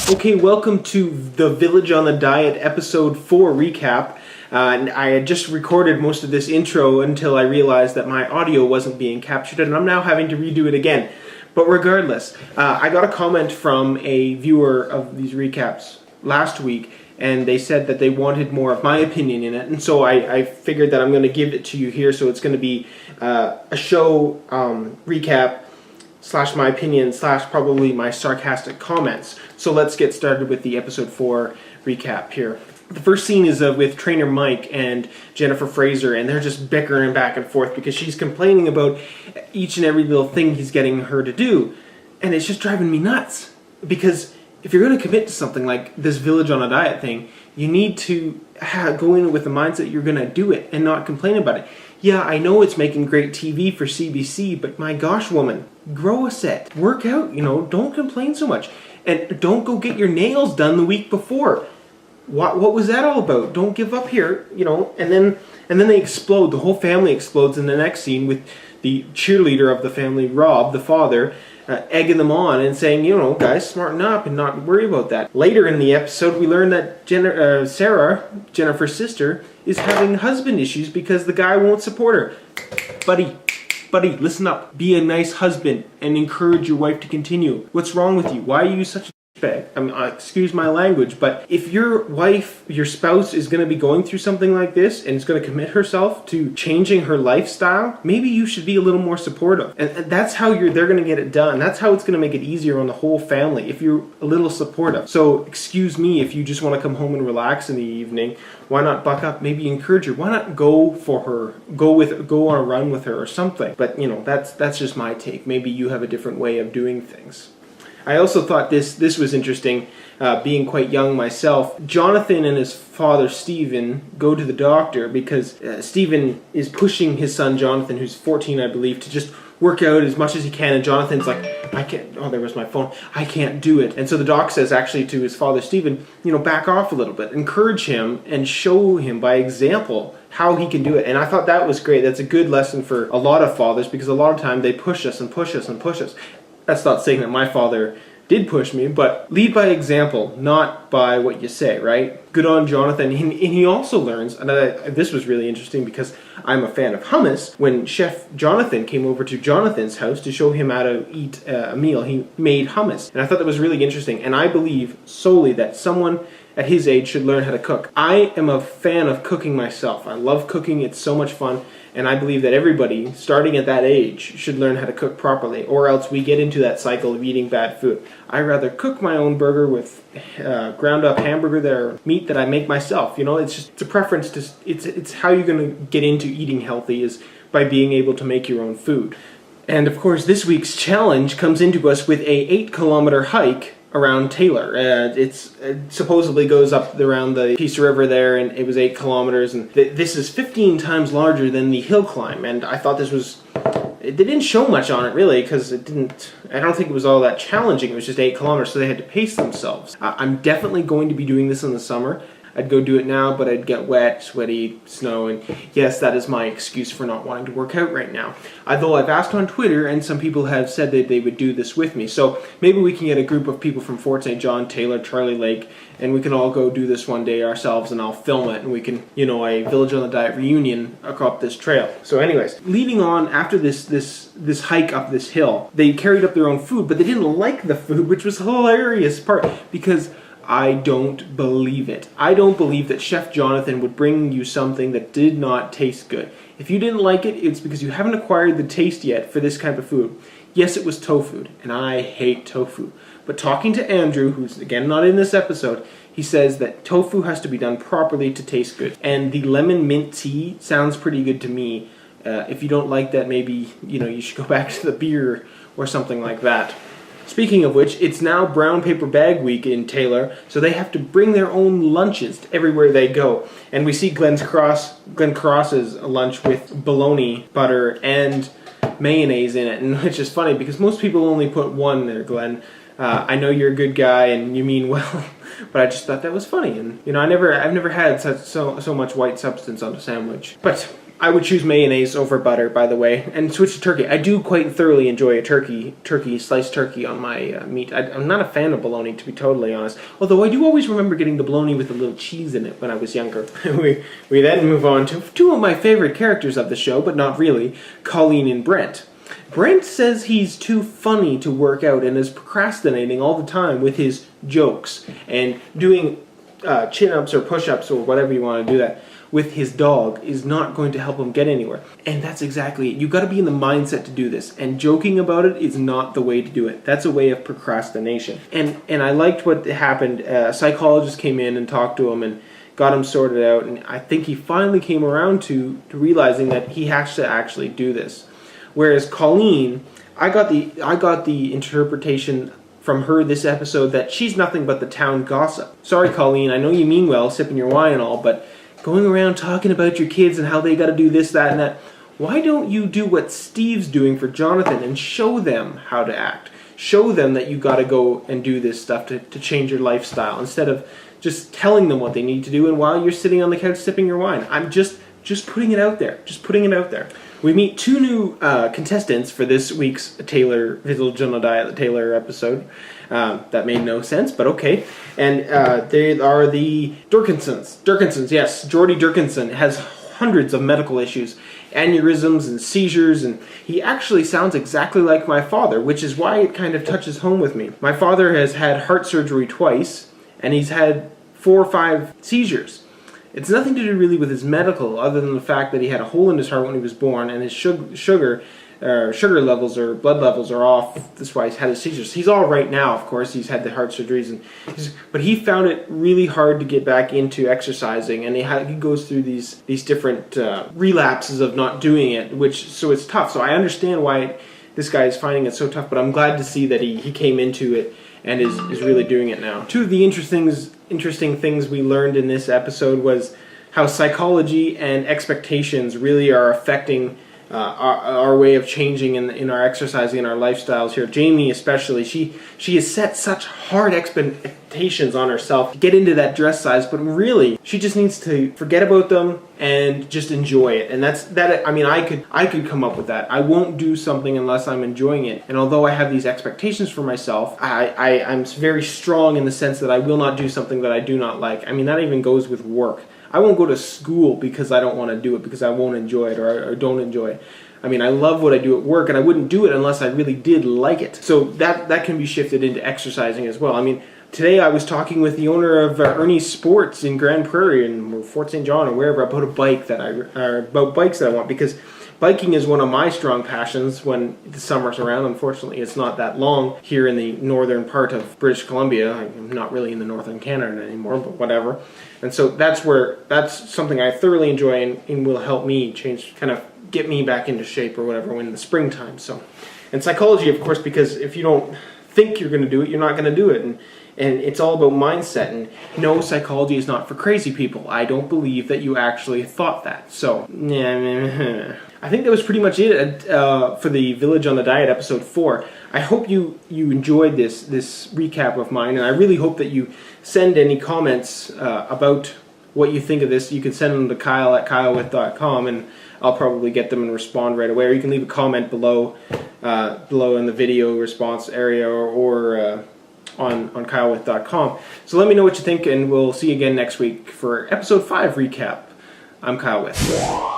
Okay, welcome to the Village on the Diet episode 4 recap. And I had just recorded most of this intro until I realized that my audio wasn't being captured, and I'm now having to redo it again. But regardless, I got a comment from a viewer of these recaps last week, and they said that they wanted more of my opinion in it, and so I figured that I'm going to give it to you here. So it's going to be a show recap / my opinion / probably my sarcastic comments. So let's get started with the episode 4 recap here. The first scene is with trainer Mike and Jennifer Fraser, and they're just bickering back and forth because she's complaining about each and every little thing he's getting her to do. And it's just driving me nuts. Because if you're going to commit to something like this Village on a Diet thing, you need to go in with the mindset you're going to do it and not complain about it. Yeah, I know it's making great TV for CBC, but my gosh, woman, grow a set. Work out, don't complain so much. And don't go get your nails done the week before. What was that all about? Don't give up here, and then they explode. The whole family explodes in the next scene with the cheerleader of the family, Rob, the father, egging them on and saying, guys, smarten up and not worry about that. Later in the episode, we learn that Sarah, Jennifer's sister, is having husband issues because the guy won't support her. Buddy, listen up. Be a nice husband and encourage your wife to continue. What's wrong with you? Why are you such a bag? Excuse my language, but if your wife, your spouse is going to be going through something like this and is going to commit herself to changing her lifestyle, maybe you should be a little more supportive. And that's how they're going to get it done. That's how it's going to make it easier on the whole family if you're a little supportive. So excuse me, if you just want to come home and relax in the evening, why not buck up? Maybe encourage her. Why not go for her? Go on a run with her or something. But that's just my take. Maybe you have a different way of doing things. I also thought this was interesting, being quite young myself. Jonathan and his father, Stephen, go to the doctor because Stephen is pushing his son, Jonathan, who's 14, I believe, to just work out as much as he can. And Jonathan's like, I can't, there was my phone, I can't do it. And so the doc says actually to his father, Stephen, back off a little bit, encourage him and show him by example how he can do it. And I thought that was great. That's a good lesson for a lot of fathers because a lot of time they push us and push us and push us. That's not saying that my father did push me, but lead by example, not by what you say, right? Good on Jonathan. And he also learns, and this was really interesting because I'm a fan of hummus, when Chef Jonathan came over to Jonathan's house to show him how to eat a meal, he made hummus. And I thought that was really interesting, and I believe solely that someone at his age should learn how to cook. I am a fan of cooking myself. I love cooking, it's so much fun. And I believe that everybody, starting at that age, should learn how to cook properly, or else we get into that cycle of eating bad food. I rather cook my own burger with ground up hamburger meat that I make myself. It's a preference. It's how you're going to get into eating healthy is by being able to make your own food. And of course, this week's challenge comes into us with a 8-kilometer hike around Taylor. It supposedly goes up around the Peace River there, and it was 8 kilometers, and this is 15 times larger than the hill climb, and I thought they didn't show much on it really, because I don't think it was all that challenging. It was just 8 kilometers, so they had to pace themselves. I'm definitely going to be doing this in the summer. I'd go do it now, but I'd get wet, sweaty, snow, and yes, that is my excuse for not wanting to work out right now. Although I've asked on Twitter, and some people have said that they would do this with me. So maybe we can get a group of people from Fort St. John, Taylor, Charlie Lake, and we can all go do this one day ourselves, and I'll film it, and we can, a Village on the Diet reunion up this trail. So anyways, leading on after this hike up this hill, they carried up their own food, but they didn't like the food, which was the hilarious part, because I don't believe it. I don't believe that Chef Jonathan would bring you something that did not taste good. If you didn't like it, it's because you haven't acquired the taste yet for this kind of food. Yes, it was tofu, and I hate tofu. But talking to Andrew, who's again not in this episode, he says that tofu has to be done properly to taste good. And the lemon mint tea sounds pretty good to me. If you don't like that, maybe you should go back to the beer or something like that. Speaking of which, it's now brown paper bag week in Taylor, so they have to bring their own lunches everywhere they go. And we see Glen Cross's lunch with bologna, butter, and mayonnaise in it, and which is funny because most people only put one there, Glenn. I know you're a good guy and you mean well, but I just thought that was funny. And I've never had so much white substance on a sandwich. But I would choose mayonnaise over butter, by the way, and switch to turkey. I do quite thoroughly enjoy a sliced turkey on my meat. I'm not a fan of bologna, to be totally honest. Although I do always remember getting the bologna with a little cheese in it when I was younger. we then move on to two of my favorite characters of the show, but not really, Colleen and Brent. Brent says he's too funny to work out and is procrastinating all the time with his jokes and doing chin-ups or push-ups or whatever you want to do that with his dog is not going to help him get anywhere. And that's exactly it. You've got to be in the mindset to do this. And joking about it is not the way to do it. That's a way of procrastination. And I liked what happened. A psychologist came in and talked to him and got him sorted out. And I think he finally came around to realizing that he has to actually do this. Whereas Colleen, I got the interpretation from her this episode that she's nothing but the town gossip. Sorry, Colleen, I know you mean well, sipping your wine and all, but going around talking about your kids and how they got to do this, that, and that. Why don't you do what Steve's doing for Jonathan and show them how to act? Show them that you got to go and do this stuff to change your lifestyle instead of just telling them what they need to do and while you're sitting on the couch sipping your wine. I'm just putting it out there. Just putting it out there. We meet two new contestants for this week's Taylor Village on a Diet, the Taylor episode. That made no sense, but okay. And they are the Durkinsons. Durkinsons, yes. Jordy Durkinson has hundreds of medical issues, aneurysms and seizures, and he actually sounds exactly like my father, which is why it kind of touches home with me. My father has had heart surgery twice, and he's had 4 or 5 seizures. It's nothing to do really with his medical, other than the fact that he had a hole in his heart when he was born, and his sugar levels or blood levels are off. That's why he's had his seizures. He's all right now, of course. He's had the heart surgeries, but he found it really hard to get back into exercising, and he goes through these different relapses of not doing it, so it's tough. So I understand why this guy is finding it so tough, but I'm glad to see that he came into it and is really doing it now. Two of the interesting things we learned in this episode was how psychology and expectations really are affecting our way of changing in our exercising and our lifestyles here. Jamie especially, she has set such hard expectations on herself to get into that dress size, but really she just needs to forget about them and just enjoy it. And that. I mean, I could come up with that. I won't do something unless I'm enjoying it. And although I have these expectations for myself, I'm very strong in the sense that I will not do something that I do not like. I mean, that even goes with work. I won't go to school because I don't want to do it, because I won't enjoy it or don't enjoy it. I mean, I love what I do at work, and I wouldn't do it unless I really did like it. So that can be shifted into exercising as well. I mean, today I was talking with the owner of Ernie's Sports in Grand Prairie or Fort St. John or wherever about about bikes that I want, because biking is one of my strong passions when the summer's around. Unfortunately, it's not that long here in the northern part of British Columbia. I'm not really in the northern Canada anymore, but whatever. And so that's something I thoroughly enjoy and will help me kind of get me back into shape or whatever when the springtime. So, and psychology, of course, because if you don't think you're going to do it, you're not going to do it. And it's all about mindset. And no, psychology is not for crazy people. I don't believe that you actually thought that. So, I think that was pretty much it for the Village on the Diet episode 4. I hope you enjoyed this recap of mine, and I really hope that you send any comments about what you think of this. You can send them to Kyle at kylewith.com, and I'll probably get them and respond right away. Or you can leave a comment below in the video response area or on kylewith.com. So let me know what you think, and we'll see you again next week for episode 5 recap. I'm Kyle With.